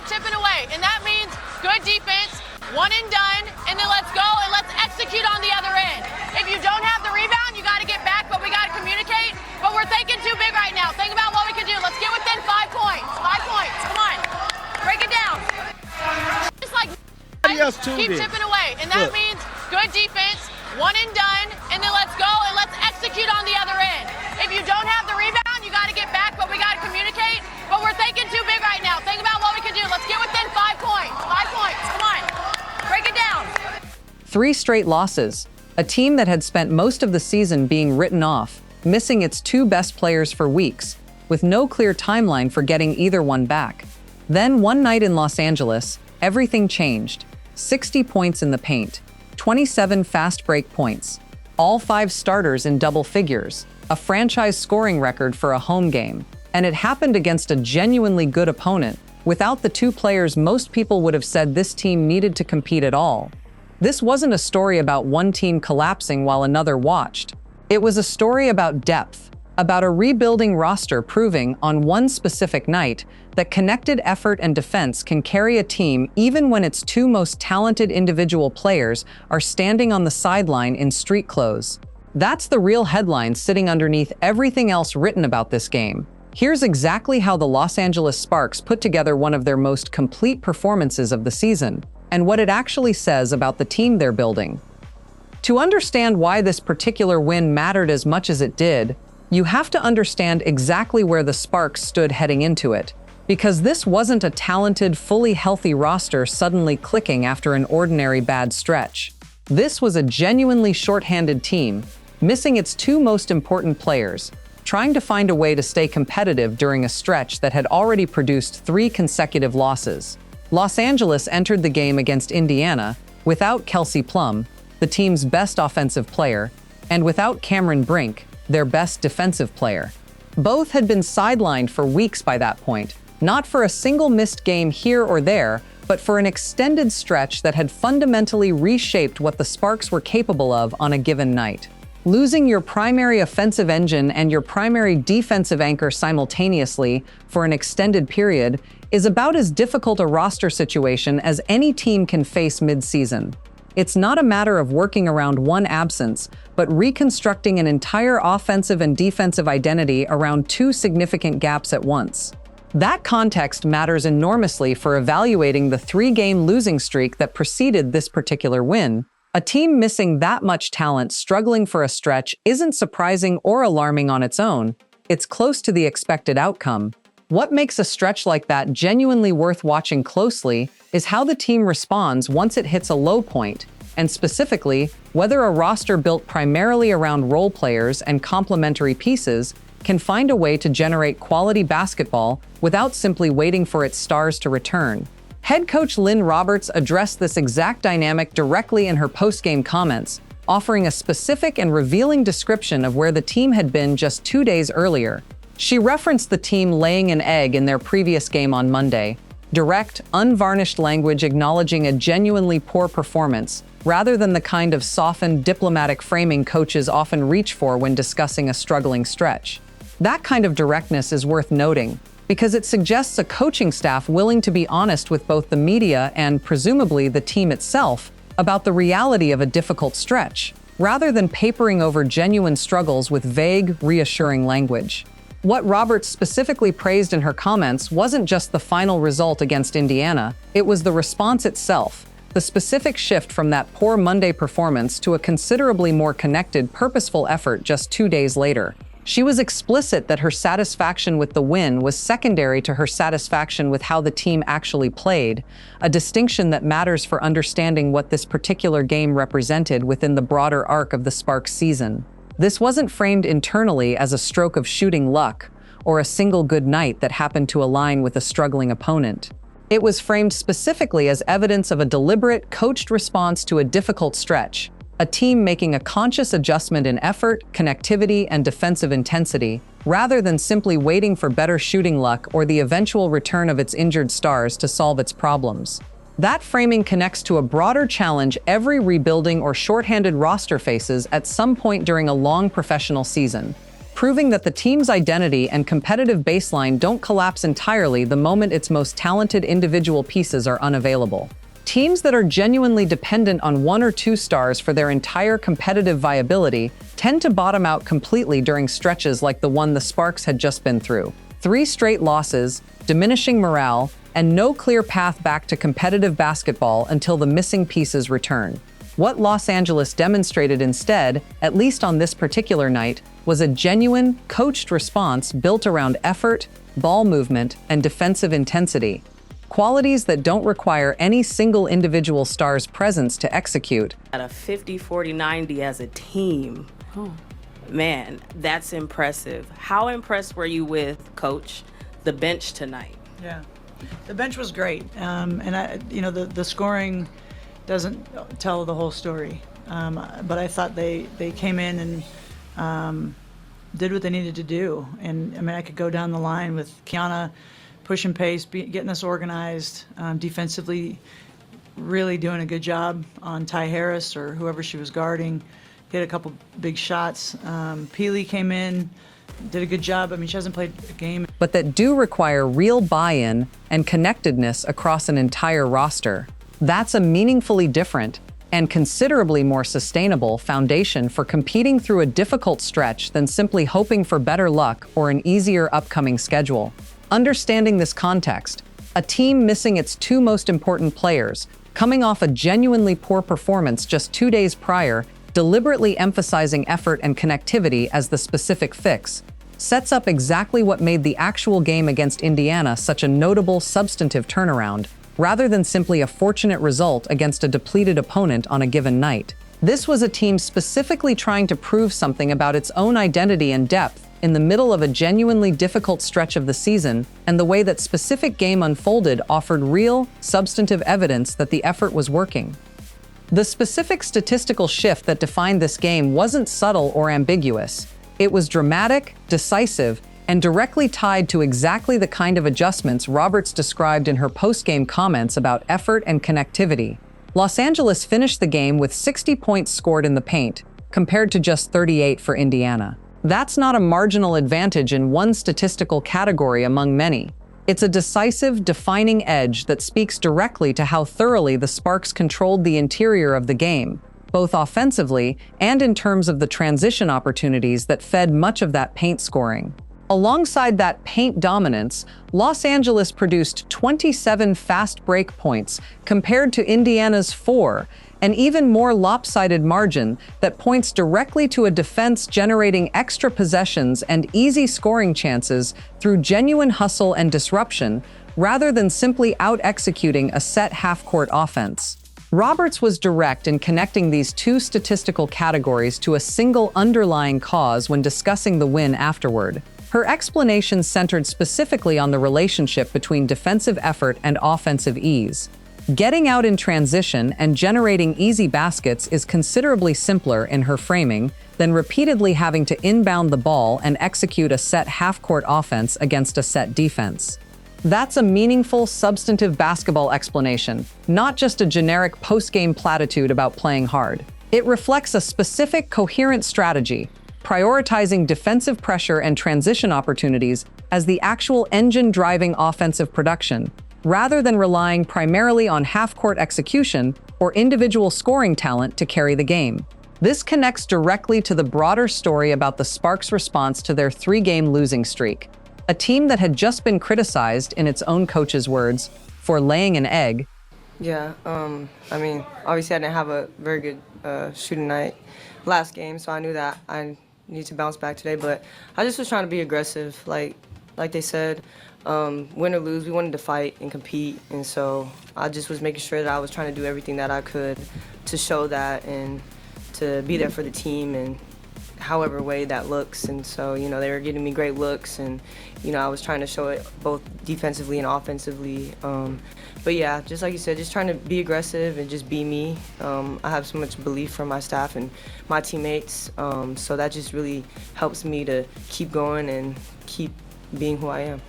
keep chipping away, and that means good defense, one and done, and then let's go and let's execute on the other end. If you don't have the rebound, you got to get back, but we got to communicate. But we're thinking too big right now. Think about what we can do. Let's get within 5 points. 5 points. Come on. Break it down. Just like keep chipping away, and that means good defense, one and done, and then let's go and let's execute on the other end. If you don't have the rebound, you got to get back, but we got to communicate. But we're thinking too big right now. Think about what we can do. Let's get within 5 points. 5 points. Come on. Break it down. 3 straight losses. A team that had spent most of the season being written off, missing its 2 best players for weeks, with no clear timeline for getting either one back. Then one night in Los Angeles, everything changed. 60 points in the paint, 27 fast break points, all 5 starters in double figures, a franchise scoring record for a home game. And it happened against a genuinely good opponent. Without the 2 players most people would have said this team needed to compete at all. This wasn't a story about one team collapsing while another watched. It was a story about depth, about a rebuilding roster proving on one specific night that connected effort and defense can carry a team even when its 2 most talented individual players are standing on the sideline in street clothes. That's the real headline sitting underneath everything else written about this game. Here's exactly how the Los Angeles Sparks put together one of their most complete performances of the season, and what it actually says about the team they're building. To understand why this particular win mattered as much as it did, you have to understand exactly where the Sparks stood heading into it. Because this wasn't a talented, fully healthy roster suddenly clicking after an ordinary bad stretch. This was a genuinely shorthanded team, missing its 2 most important players, trying to find a way to stay competitive during a stretch that had already produced 3 consecutive losses. Los Angeles entered the game against Indiana without Kelsey Plum, the team's best offensive player, and without Cameron Brink, their best defensive player. Both had been sidelined for weeks by that point, not for a single missed game here or there, but for an extended stretch that had fundamentally reshaped what the Sparks were capable of on a given night. Losing your primary offensive engine and your primary defensive anchor simultaneously for an extended period is about as difficult a roster situation as any team can face mid-season. It's not a matter of working around one absence, but reconstructing an entire offensive and defensive identity around 2 significant gaps at once. That context matters enormously for evaluating the 3-game losing streak that preceded this particular win. A team missing that much talent struggling for a stretch isn't surprising or alarming on its own. It's close to the expected outcome. What makes a stretch like that genuinely worth watching closely is how the team responds once it hits a low point, and specifically, whether a roster built primarily around role players and complementary pieces can find a way to generate quality basketball without simply waiting for its stars to return. Head coach Lynne Roberts addressed this exact dynamic directly in her post-game comments, offering a specific and revealing description of where the team had been just 2 days earlier. She referenced the team laying an egg in their previous game on Monday, direct, unvarnished language acknowledging a genuinely poor performance, rather than the kind of softened, diplomatic framing coaches often reach for when discussing a struggling stretch. That kind of directness is worth noting, because it suggests a coaching staff willing to be honest with both the media and, presumably, the team itself about the reality of a difficult stretch, rather than papering over genuine struggles with vague, reassuring language. What Roberts specifically praised in her comments wasn't just the final result against Indiana, it was the response itself, the specific shift from that poor Monday performance to a considerably more connected, purposeful effort just 2 days later. She was explicit that her satisfaction with the win was secondary to her satisfaction with how the team actually played, a distinction that matters for understanding what this particular game represented within the broader arc of the Sparks season. This wasn't framed internally as a stroke of shooting luck or a single good night that happened to align with a struggling opponent. It was framed specifically as evidence of a deliberate, coached response to a difficult stretch, a team making a conscious adjustment in effort, connectivity, and defensive intensity, rather than simply waiting for better shooting luck or the eventual return of its injured stars to solve its problems. That framing connects to a broader challenge every rebuilding or shorthanded roster faces at some point during a long professional season. proving that the team's identity and competitive baseline don't collapse entirely the moment its most talented individual pieces are unavailable. Teams that are genuinely dependent on one or two stars for their entire competitive viability tend to bottom out completely during stretches like the one the Sparks had just been through. 3 straight losses, diminishing morale, and no clear path back to competitive basketball until the missing pieces return. What Los Angeles demonstrated instead, at least on this particular night, was a genuine, coached response built around effort, ball movement, and defensive intensity. Qualities that don't require any single individual star's presence to execute. At a 50, 40, 90 as a team. Man, that's impressive. How impressed were you with, Coach, the bench tonight? Yeah, the bench was great. The scoring doesn't tell the whole story. But I thought they came in and did what they needed to do. And I mean, I could go down the line with Kiana pushing pace, getting us organized, defensively, really doing a good job on Ty Harris or whoever she was guarding. Hit a couple big shots. Peely came in, did a good job. I mean, she hasn't played a game. But that do require real buy-in and connectedness across an entire roster. That's a meaningfully different and considerably more sustainable foundation for competing through a difficult stretch than simply hoping for better luck or an easier upcoming schedule. Understanding this context, a team missing its 2 most important players, coming off a genuinely poor performance just 2 days prior, deliberately emphasizing effort and connectivity as the specific fix, sets up exactly what made the actual game against Indiana such a notable, substantive turnaround, rather than simply a fortunate result against a depleted opponent on a given night. This was a team specifically trying to prove something about its own identity and depth in the middle of a genuinely difficult stretch of the season, and the way that specific game unfolded offered real, substantive evidence that the effort was working. The specific statistical shift that defined this game wasn't subtle or ambiguous. It was dramatic, decisive, and directly tied to exactly the kind of adjustments Roberts described in her post-game comments about effort and connectivity. Los Angeles finished the game with 60 points scored in the paint, compared to just 38 for Indiana. That's not a marginal advantage in one statistical category among many. It's a decisive, defining edge that speaks directly to how thoroughly the Sparks controlled the interior of the game, both offensively and in terms of the transition opportunities that fed much of that paint scoring. Alongside that paint dominance, Los Angeles produced 27 fast break points compared to Indiana's 4, an even more lopsided margin that points directly to a defense generating extra possessions and easy scoring chances through genuine hustle and disruption, rather than simply out-executing a set half-court offense. Roberts was direct in connecting these 2 statistical categories to a single underlying cause when discussing the win afterward. Her explanation centered specifically on the relationship between defensive effort and offensive ease. Getting out in transition and generating easy baskets is considerably simpler in her framing than repeatedly having to inbound the ball and execute a set half-court offense against a set defense. That's a meaningful, substantive basketball explanation, not just a generic post-game platitude about playing hard. It reflects a specific, coherent strategy, prioritizing defensive pressure and transition opportunities as the actual engine driving offensive production, rather than relying primarily on half-court execution or individual scoring talent to carry the game. This connects directly to the broader story about the Sparks' response to their 3-game losing streak, a team that had just been criticized, in its own coach's words, for laying an egg. Yeah, obviously I didn't have a very good shooting night last game, so I knew that I need to bounce back today, but I just was trying to be aggressive. Like they said, win or lose, we wanted to fight and compete, and so I just was making sure that I was trying to do everything that I could to show that and to be there for the team in however way that looks. And so, they were getting me great looks, and, I was trying to show it both defensively and offensively. But yeah, just like you said, just trying to be aggressive and just be me. I have so much belief from my staff and my teammates, so that just really helps me to keep going and keep being who I am.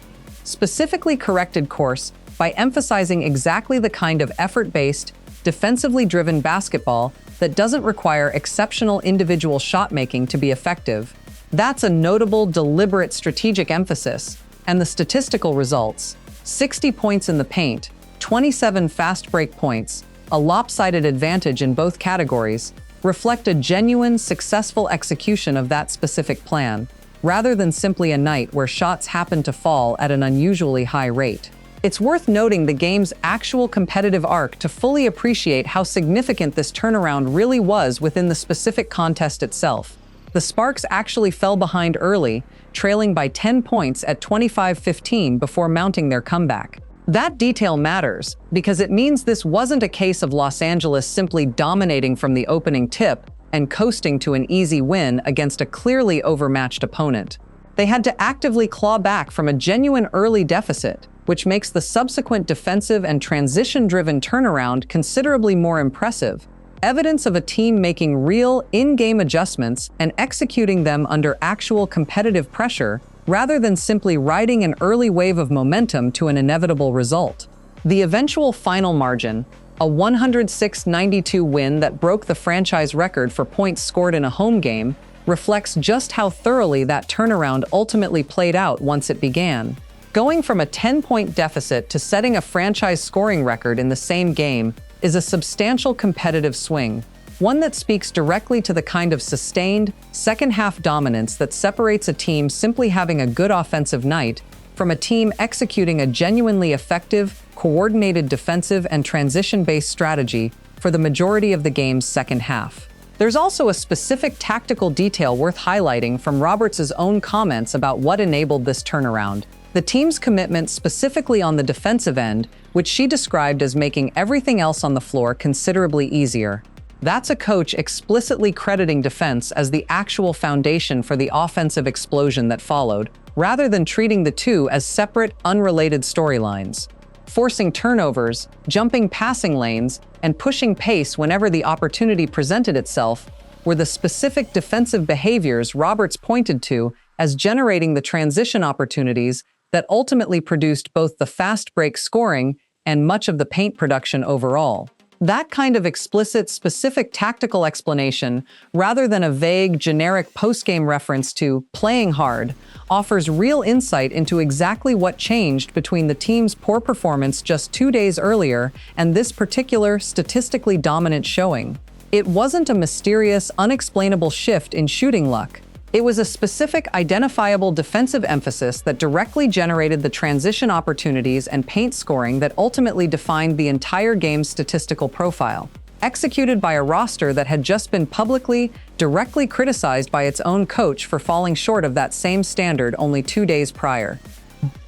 Specifically corrected course by emphasizing exactly the kind of effort-based, defensively driven basketball that doesn't require exceptional individual shot making to be effective. That's a notable, deliberate strategic emphasis, and the statistical results: 60 points in the paint, 27 fast break points, a lopsided advantage in both categories, reflect a genuine, successful execution of that specific plan, rather than simply a night where shots happen to fall at an unusually high rate. It's worth noting the game's actual competitive arc to fully appreciate how significant this turnaround really was within the specific contest itself. The Sparks actually fell behind early, trailing by 10 points at 25-15 before mounting their comeback. That detail matters because it means this wasn't a case of Los Angeles simply dominating from the opening tip and coasting to an easy win against a clearly overmatched opponent. They had to actively claw back from a genuine early deficit, which makes the subsequent defensive and transition-driven turnaround considerably more impressive. Evidence of a team making real, in-game adjustments and executing them under actual competitive pressure, rather than simply riding an early wave of momentum to an inevitable result. The eventual final margin, a 106-92 win that broke the franchise record for points scored in a home game, reflects just how thoroughly that turnaround ultimately played out once it began. Going from a 10-point deficit to setting a franchise scoring record in the same game is a substantial competitive swing, one that speaks directly to the kind of sustained, second-half dominance that separates a team simply having a good offensive night from a team executing a genuinely effective, coordinated defensive and transition-based strategy for the majority of the game's second half. There's also a specific tactical detail worth highlighting from Roberts' own comments about what enabled this turnaround: the team's commitment specifically on the defensive end, which she described as making everything else on the floor considerably easier. That's a coach explicitly crediting defense as the actual foundation for the offensive explosion that followed, rather than treating the two as separate, unrelated storylines. Forcing turnovers, jumping passing lanes, and pushing pace whenever the opportunity presented itself were the specific defensive behaviors Roberts pointed to as generating the transition opportunities that ultimately produced both the fast break scoring and much of the paint production overall. That kind of explicit, specific tactical explanation, rather than a vague, generic postgame reference to playing hard, offers real insight into exactly what changed between the team's poor performance just 2 days earlier and this particular, statistically dominant showing. It wasn't a mysterious, unexplainable shift in shooting luck. It was a specific, identifiable defensive emphasis that directly generated the transition opportunities and paint scoring that ultimately defined the entire game's statistical profile, executed by a roster that had just been publicly, directly criticized by its own coach for falling short of that same standard only 2 days prior.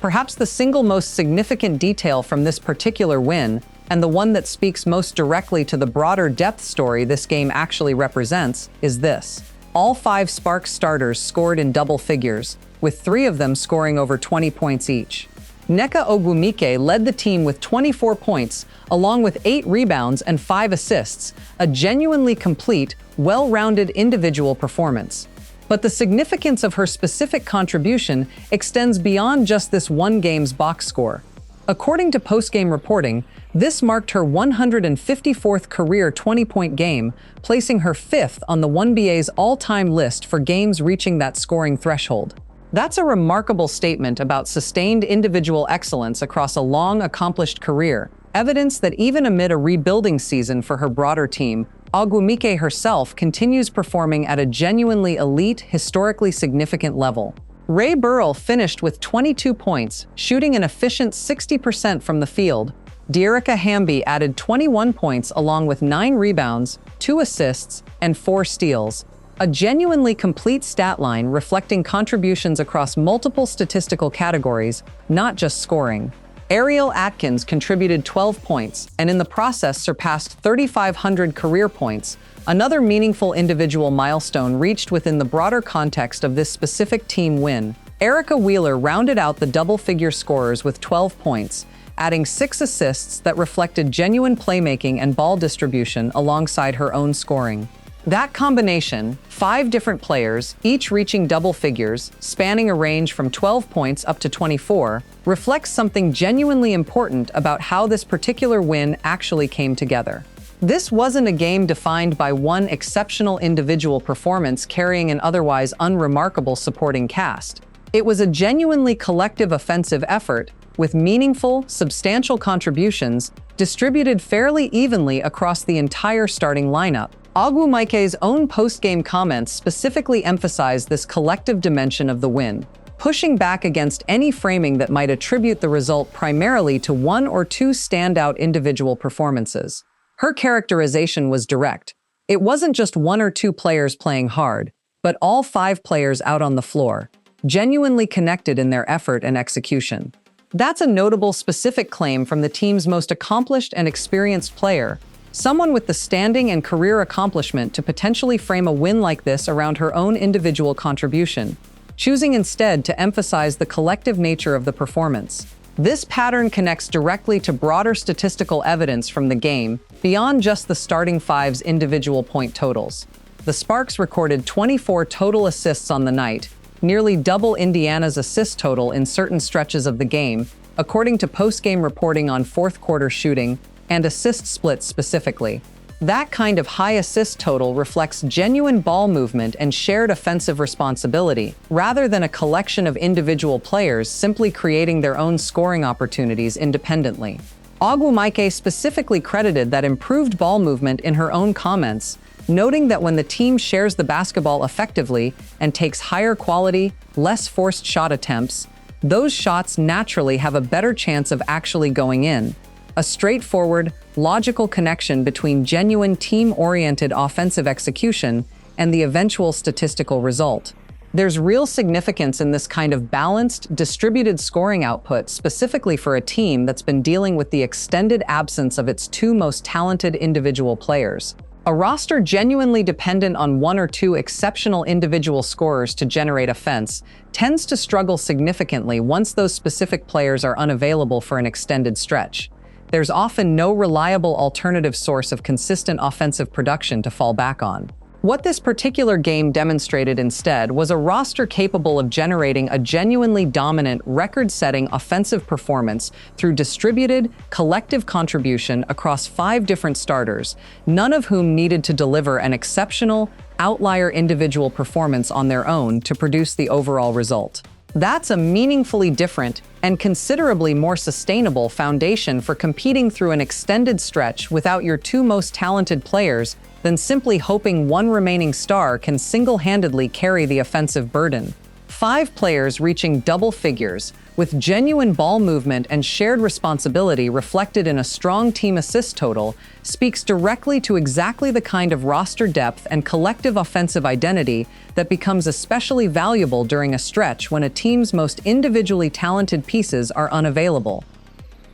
Perhaps the single most significant detail from this particular win, and the one that speaks most directly to the broader depth story this game actually represents, is this: all 5 Sparks starters scored in double figures, with 3 of them scoring over 20 points each. Nneka Ogwumike led the team with 24 points, along with 8 rebounds and 5 assists, a genuinely complete, well-rounded individual performance. But the significance of her specific contribution extends beyond just this one game's box score. According to postgame reporting, this marked her 154th career 20-point game, placing her 5th on the WNBA's all-time list for games reaching that scoring threshold. That's a remarkable statement about sustained individual excellence across a long, accomplished career, evidence that even amid a rebuilding season for her broader team, Ogwumike herself continues performing at a genuinely elite, historically significant level. Ray Burrell finished with 22 points, shooting an efficient 60% from the field. Dearica Hamby added 21 points along with 9 rebounds, 2 assists, and 4 steals. A genuinely complete stat line reflecting contributions across multiple statistical categories, not just scoring. Ariel Atkins contributed 12 points, and in the process surpassed 3,500 career points, another meaningful individual milestone reached within the broader context of this specific team win. Erica Wheeler rounded out the double-figure scorers with 12 points, adding 6 assists that reflected genuine playmaking and ball distribution alongside her own scoring. That combination, 5 different players, each reaching double figures, spanning a range from 12 points up to 24, reflects something genuinely important about how this particular win actually came together. This wasn't a game defined by one exceptional individual performance carrying an otherwise unremarkable supporting cast. It was a genuinely collective offensive effort, with meaningful, substantial contributions distributed fairly evenly across the entire starting lineup. Ogwumike's own post-game comments specifically emphasized this collective dimension of the win, pushing back against any framing that might attribute the result primarily to one or two standout individual performances. Her characterization was direct. It wasn't just one or two players playing hard, but all 5 players out on the floor, genuinely connected in their effort and execution. That's a notable specific claim from the team's most accomplished and experienced player, someone with the standing and career accomplishment to potentially frame a win like this around her own individual contribution, choosing instead to emphasize the collective nature of the performance. This pattern connects directly to broader statistical evidence from the game, beyond just the starting 5's individual point totals. The Sparks recorded 24 total assists on the night, nearly double Indiana's assist total in certain stretches of the game, according to post-game reporting on fourth-quarter shooting and assist splits specifically. That kind of high assist total reflects genuine ball movement and shared offensive responsibility, rather than a collection of individual players simply creating their own scoring opportunities independently. Ogwumike specifically credited that improved ball movement in her own comments, noting that when the team shares the basketball effectively and takes higher quality, less forced shot attempts, those shots naturally have a better chance of actually going in. A straightforward, logical connection between genuine team-oriented offensive execution and the eventual statistical result. There's real significance in this kind of balanced, distributed scoring output, specifically for a team that's been dealing with the extended absence of its 2 most talented individual players. A roster genuinely dependent on 1 or 2 exceptional individual scorers to generate offense tends to struggle significantly once those specific players are unavailable for an extended stretch. There's often no reliable alternative source of consistent offensive production to fall back on. What this particular game demonstrated instead was a roster capable of generating a genuinely dominant, record-setting offensive performance through distributed, collective contribution across 5 different starters, none of whom needed to deliver an exceptional, outlier individual performance on their own to produce the overall result. That's a meaningfully different and considerably more sustainable foundation for competing through an extended stretch without your 2 most talented players than simply hoping one remaining star can single-handedly carry the offensive burden. 5 players reaching double figures, with genuine ball movement and shared responsibility reflected in a strong team assist total, speaks directly to exactly the kind of roster depth and collective offensive identity that becomes especially valuable during a stretch when a team's most individually talented pieces are unavailable.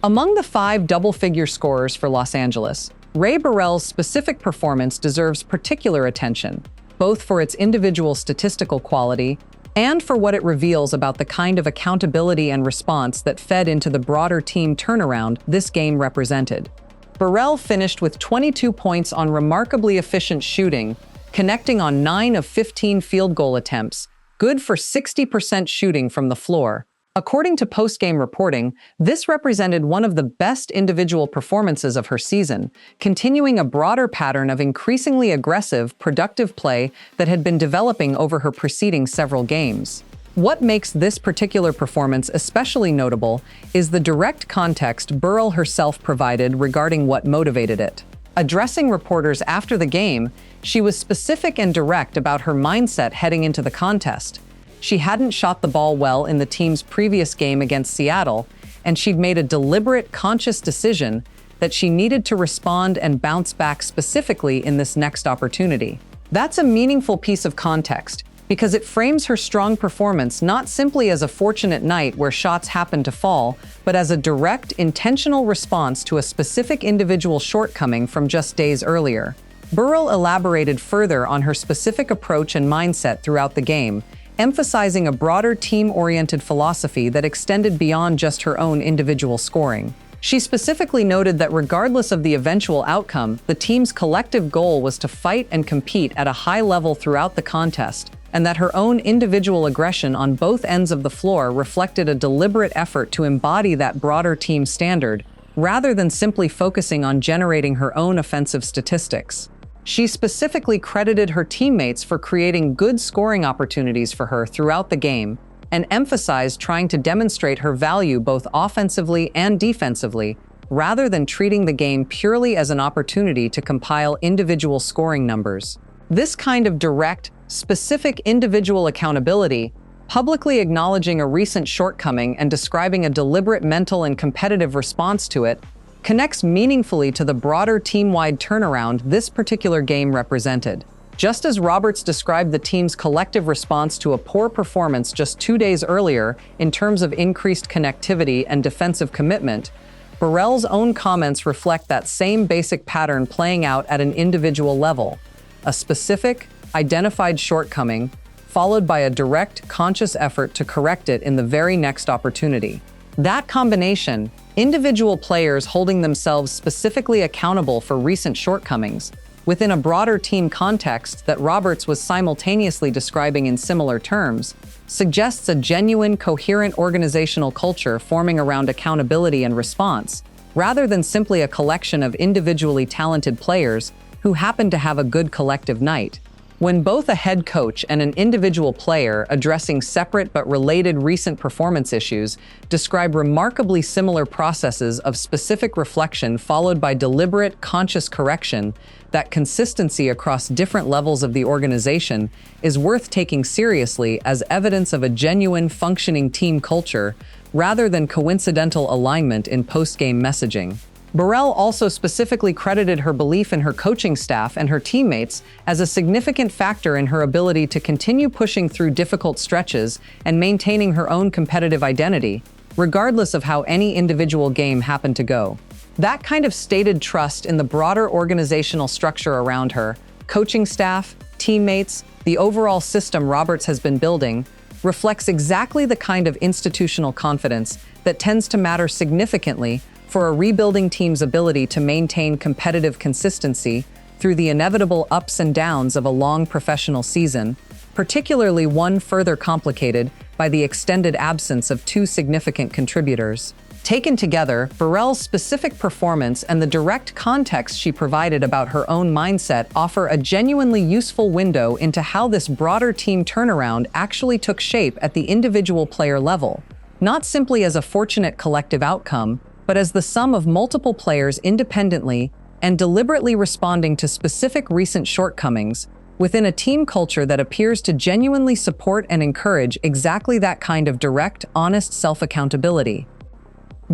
Among the 5 double-figure scorers for Los Angeles, Rae Burrell's specific performance deserves particular attention, both for its individual statistical quality and for what it reveals about the kind of accountability and response that fed into the broader team turnaround this game represented. Burrell finished with 22 points on remarkably efficient shooting, connecting on 9 of 15 field goal attempts, good for 60% shooting from the floor. According to post-game reporting, this represented one of the best individual performances of her season, continuing a broader pattern of increasingly aggressive, productive play that had been developing over her preceding several games. What makes this particular performance especially notable is the direct context Burrell herself provided regarding what motivated it. Addressing reporters after the game, she was specific and direct about her mindset heading into the contest. She hadn't shot the ball well in the team's previous game against Seattle, and she'd made a deliberate, conscious decision that she needed to respond and bounce back specifically in this next opportunity. That's a meaningful piece of context, because it frames her strong performance not simply as a fortunate night where shots happened to fall, but as a direct, intentional response to a specific individual shortcoming from just days earlier. Burrell elaborated further on her specific approach and mindset throughout the game, emphasizing a broader team-oriented philosophy that extended beyond just her own individual scoring. She specifically noted that regardless of the eventual outcome, the team's collective goal was to fight and compete at a high level throughout the contest, and that her own individual aggression on both ends of the floor reflected a deliberate effort to embody that broader team standard, rather than simply focusing on generating her own offensive statistics. She specifically credited her teammates for creating good scoring opportunities for her throughout the game and emphasized trying to demonstrate her value both offensively and defensively, rather than treating the game purely as an opportunity to compile individual scoring numbers. This kind of direct, specific individual accountability, publicly acknowledging a recent shortcoming and describing a deliberate mental and competitive response to it, connects meaningfully to the broader team-wide turnaround this particular game represented. Just as Roberts described the team's collective response to a poor performance just 2 days earlier in terms of increased connectivity and defensive commitment, Burrell's own comments reflect that same basic pattern playing out at an individual level: a specific, identified shortcoming, followed by a direct, conscious effort to correct it in the very next opportunity. That combination, individual players holding themselves specifically accountable for recent shortcomings, within a broader team context that Roberts was simultaneously describing in similar terms, suggests a genuine, coherent organizational culture forming around accountability and response, rather than simply a collection of individually talented players who happen to have a good collective night. When both a head coach and an individual player addressing separate but related recent performance issues describe remarkably similar processes of specific reflection followed by deliberate, conscious correction, that consistency across different levels of the organization is worth taking seriously as evidence of a genuine, functioning team culture, rather than coincidental alignment in post-game messaging. Burrell also specifically credited her belief in her coaching staff and her teammates as a significant factor in her ability to continue pushing through difficult stretches and maintaining her own competitive identity, regardless of how any individual game happened to go. That kind of stated trust in the broader organizational structure around her, coaching staff, teammates, the overall system Roberts has been building, reflects exactly the kind of institutional confidence that tends to matter significantly for a rebuilding team's ability to maintain competitive consistency through the inevitable ups and downs of a long professional season, particularly one further complicated by the extended absence of two significant contributors. Taken together, Burrell's specific performance and the direct context she provided about her own mindset offer a genuinely useful window into how this broader team turnaround actually took shape at the individual player level, not simply as a fortunate collective outcome, but as the sum of multiple players independently and deliberately responding to specific recent shortcomings within a team culture that appears to genuinely support and encourage exactly that kind of direct, honest self-accountability.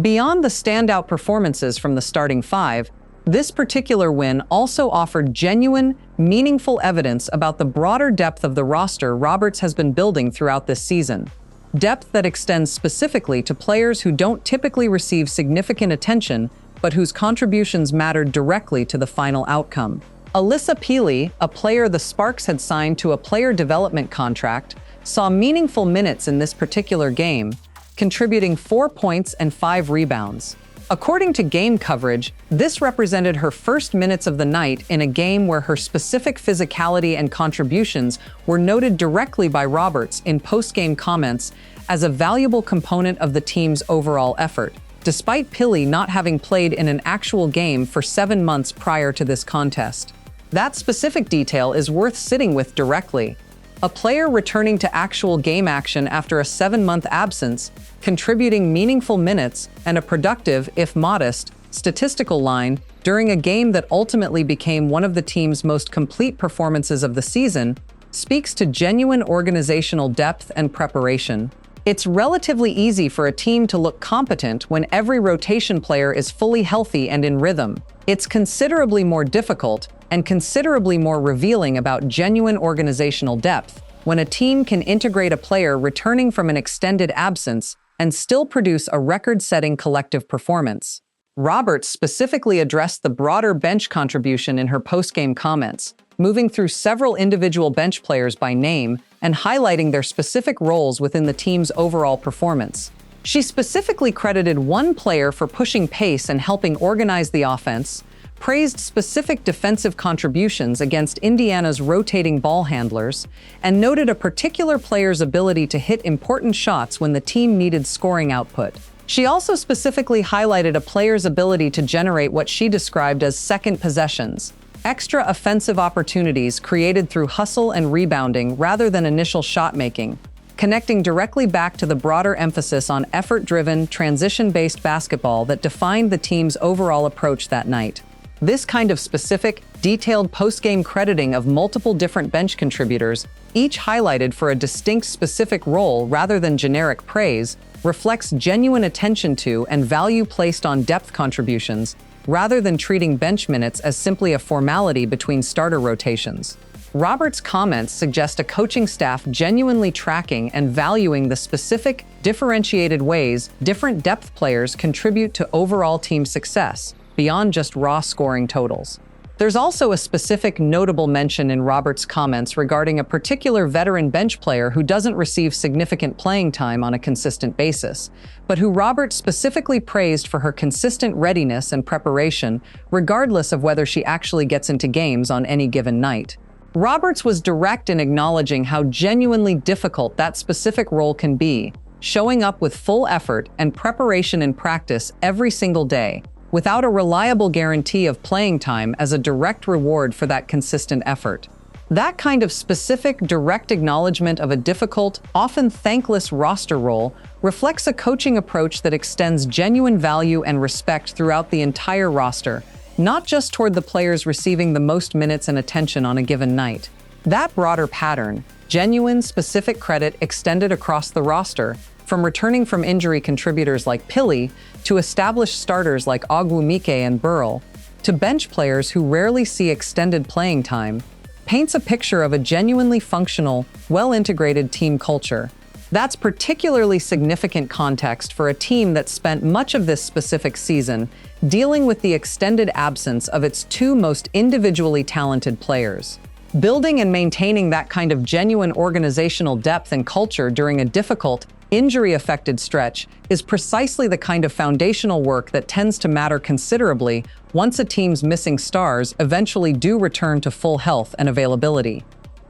Beyond the standout performances from the starting five, this particular win also offered genuine, meaningful evidence about the broader depth of the roster Roberts has been building throughout this season. Depth that extends specifically to players who don't typically receive significant attention, but whose contributions mattered directly to the final outcome. Alyssa Peely, a player the Sparks had signed to a player development contract, saw meaningful minutes in this particular game, contributing 4 points and 5 rebounds. According to game coverage, this represented her first minutes of the night in a game where her specific physicality and contributions were noted directly by Roberts in post-game comments as a valuable component of the team's overall effort, despite Peely not having played in an actual game for 7 months prior to this contest. That specific detail is worth sitting with directly. A player returning to actual game action after a 7-month absence, contributing meaningful minutes and a productive, if modest, statistical line during a game that ultimately became one of the team's most complete performances of the season, speaks to genuine organizational depth and preparation. It's relatively easy for a team to look competent when every rotation player is fully healthy and in rhythm. It's considerably more difficult and considerably more revealing about genuine organizational depth when a team can integrate a player returning from an extended absence and still produce a record-setting collective performance. Roberts specifically addressed the broader bench contribution in her post-game comments, moving through several individual bench players by name and highlighting their specific roles within the team's overall performance. She specifically credited one player for pushing pace and helping organize the offense, praised specific defensive contributions against Indiana's rotating ball handlers, and noted a particular player's ability to hit important shots when the team needed scoring output. She also specifically highlighted a player's ability to generate what she described as second possessions, extra offensive opportunities created through hustle and rebounding rather than initial shot making, connecting directly back to the broader emphasis on effort-driven, transition-based basketball that defined the team's overall approach that night. This kind of specific, detailed post-game crediting of multiple different bench contributors, each highlighted for a distinct specific role rather than generic praise, reflects genuine attention to and value placed on depth contributions, rather than treating bench minutes as simply a formality between starter rotations. Roberts' comments suggest a coaching staff genuinely tracking and valuing the specific, differentiated ways different depth players contribute to overall team success, beyond just raw scoring totals. There's also a specific notable mention in Roberts' comments regarding a particular veteran bench player who doesn't receive significant playing time on a consistent basis, but who Roberts specifically praised for her consistent readiness and preparation, regardless of whether she actually gets into games on any given night. Roberts was direct in acknowledging how genuinely difficult that specific role can be, showing up with full effort and preparation in practice every single day, without a reliable guarantee of playing time as a direct reward for that consistent effort. That kind of specific, direct acknowledgement of a difficult, often thankless roster role reflects a coaching approach that extends genuine value and respect throughout the entire roster, not just toward the players receiving the most minutes and attention on a given night. That broader pattern, genuine, specific credit extended across the roster, from returning from injury contributors like Pili, to established starters like Ogwumike and Burrell, to bench players who rarely see extended playing time, paints a picture of a genuinely functional, well-integrated team culture. That's particularly significant context for a team that spent much of this specific season dealing with the extended absence of its two most individually talented players. Building and maintaining that kind of genuine organizational depth and culture during a difficult, injury-affected stretch is precisely the kind of foundational work that tends to matter considerably once a team's missing stars eventually do return to full health and availability.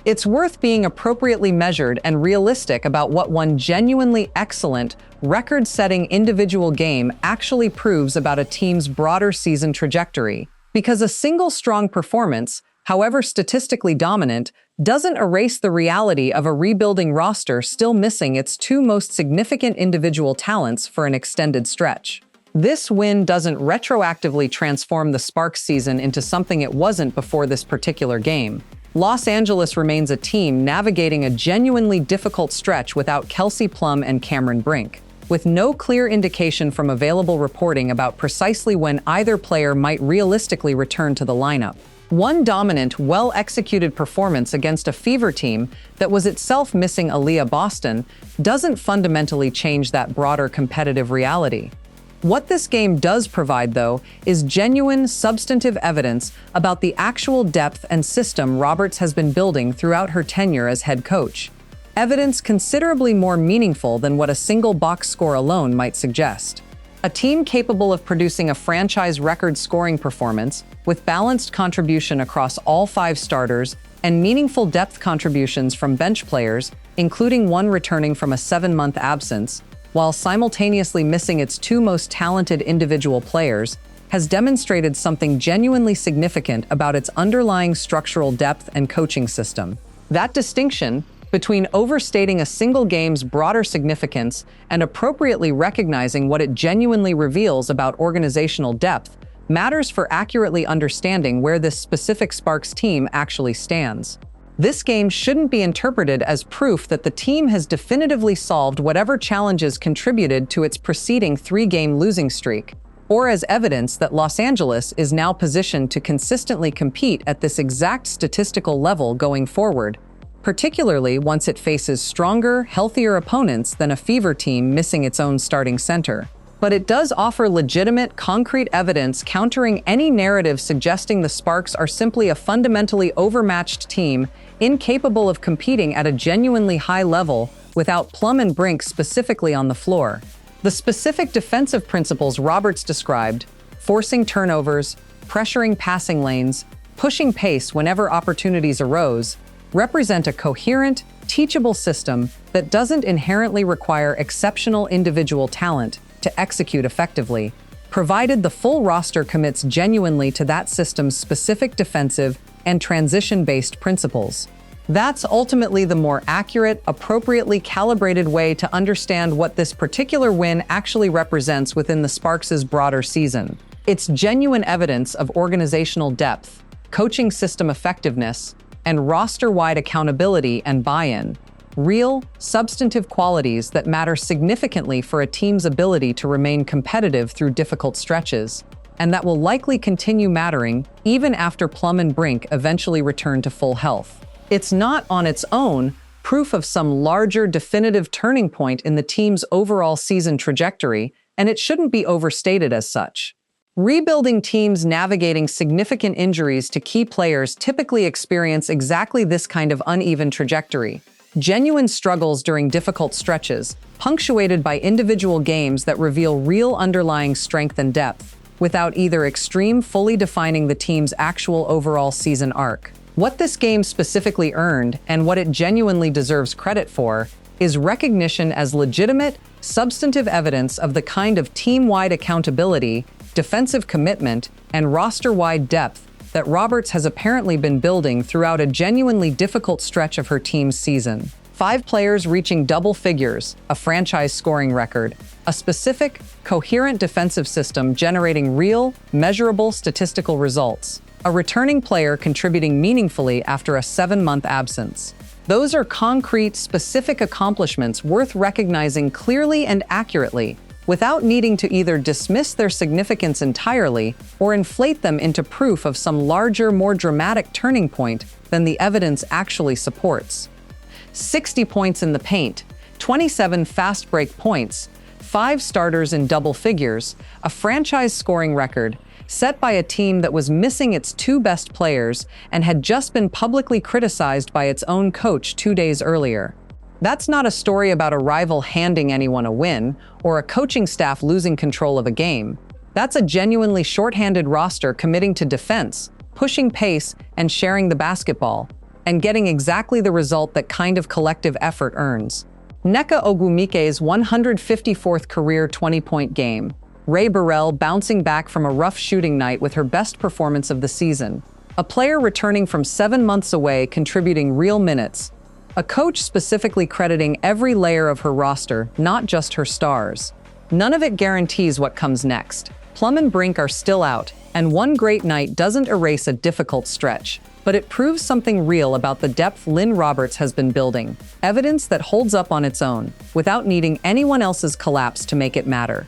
It's worth being appropriately measured and realistic about what one genuinely excellent, record-setting individual game actually proves about a team's broader season trajectory, because a single strong performance, however statistically dominant, doesn't erase the reality of a rebuilding roster still missing its two most significant individual talents for an extended stretch. This win doesn't retroactively transform the Sparks season into something it wasn't before this particular game. Los Angeles remains a team navigating a genuinely difficult stretch without Kelsey Plum and Cameron Brink, with no clear indication from available reporting about precisely when either player might realistically return to the lineup. One dominant, well-executed performance against a Fever team that was itself missing Aaliyah Boston doesn't fundamentally change that broader competitive reality. What this game does provide, though, is genuine, substantive evidence about the actual depth and system Roberts has been building throughout her tenure as head coach. Evidence considerably more meaningful than what a single box score alone might suggest. A team capable of producing a franchise record scoring performance with balanced contribution across all 5 starters and meaningful depth contributions from bench players, including one returning from a 7-month absence, while simultaneously missing its 2 most talented individual players, has demonstrated something genuinely significant about its underlying structural depth and coaching system. That distinction between overstating a single game's broader significance and appropriately recognizing what it genuinely reveals about organizational depth matters for accurately understanding where this specific Sparks team actually stands. This game shouldn't be interpreted as proof that the team has definitively solved whatever challenges contributed to its preceding 3-game losing streak, or as evidence that Los Angeles is now positioned to consistently compete at this exact statistical level going forward, particularly once it faces stronger, healthier opponents than a Fever team missing its own starting center. But it does offer legitimate, concrete evidence countering any narrative suggesting the Sparks are simply a fundamentally overmatched team, incapable of competing at a genuinely high level without Plum and Brink specifically on the floor. The specific defensive principles Roberts described, forcing turnovers, pressuring passing lanes, pushing pace whenever opportunities arose, represent a coherent, teachable system that doesn't inherently require exceptional individual talent to execute effectively, provided the full roster commits genuinely to that system's specific defensive and transition-based principles. That's ultimately the more accurate, appropriately calibrated way to understand what this particular win actually represents within the Sparks' broader season. It's genuine evidence of organizational depth, coaching system effectiveness, and roster-wide accountability and buy-in. Real, substantive qualities that matter significantly for a team's ability to remain competitive through difficult stretches, and that will likely continue mattering even after Plum and Brink eventually return to full health. It's not, on its own, proof of some larger, definitive turning point in the team's overall season trajectory, and it shouldn't be overstated as such. Rebuilding teams navigating significant injuries to key players typically experience exactly this kind of uneven trajectory. Genuine struggles during difficult stretches, punctuated by individual games that reveal real underlying strength and depth, without either extreme fully defining the team's actual overall season arc. What this game specifically earned, and what it genuinely deserves credit for, is recognition as legitimate, substantive evidence of the kind of team-wide accountability, defensive commitment, and roster-wide depth that Roberts has apparently been building throughout a genuinely difficult stretch of her team's season. 5 players reaching double figures, a franchise scoring record, a specific, coherent defensive system generating real, measurable statistical results, a returning player contributing meaningfully after a 7-month absence. Those are concrete, specific accomplishments worth recognizing clearly and accurately, without needing to either dismiss their significance entirely or inflate them into proof of some larger, more dramatic turning point than the evidence actually supports. 60 points in the paint, 27 fast break points, 5 starters in double figures, a franchise scoring record set by a team that was missing its 2 best players and had just been publicly criticized by its own coach 2 days earlier. That's not a story about a rival handing anyone a win or a coaching staff losing control of a game. That's a genuinely shorthanded roster committing to defense, pushing pace, and sharing the basketball, and getting exactly the result that kind of collective effort earns. Nneka Ogwumike's 154th career 20-point game. Rae Burrell bouncing back from a rough shooting night with her best performance of the season. A player returning from 7 months away contributing real minutes. A coach specifically crediting every layer of her roster, not just her stars. None of it guarantees what comes next. Plum and Brink are still out, and one great night doesn't erase a difficult stretch, but it proves something real about the depth Lynne Roberts has been building. Evidence that holds up on its own, without needing anyone else's collapse to make it matter.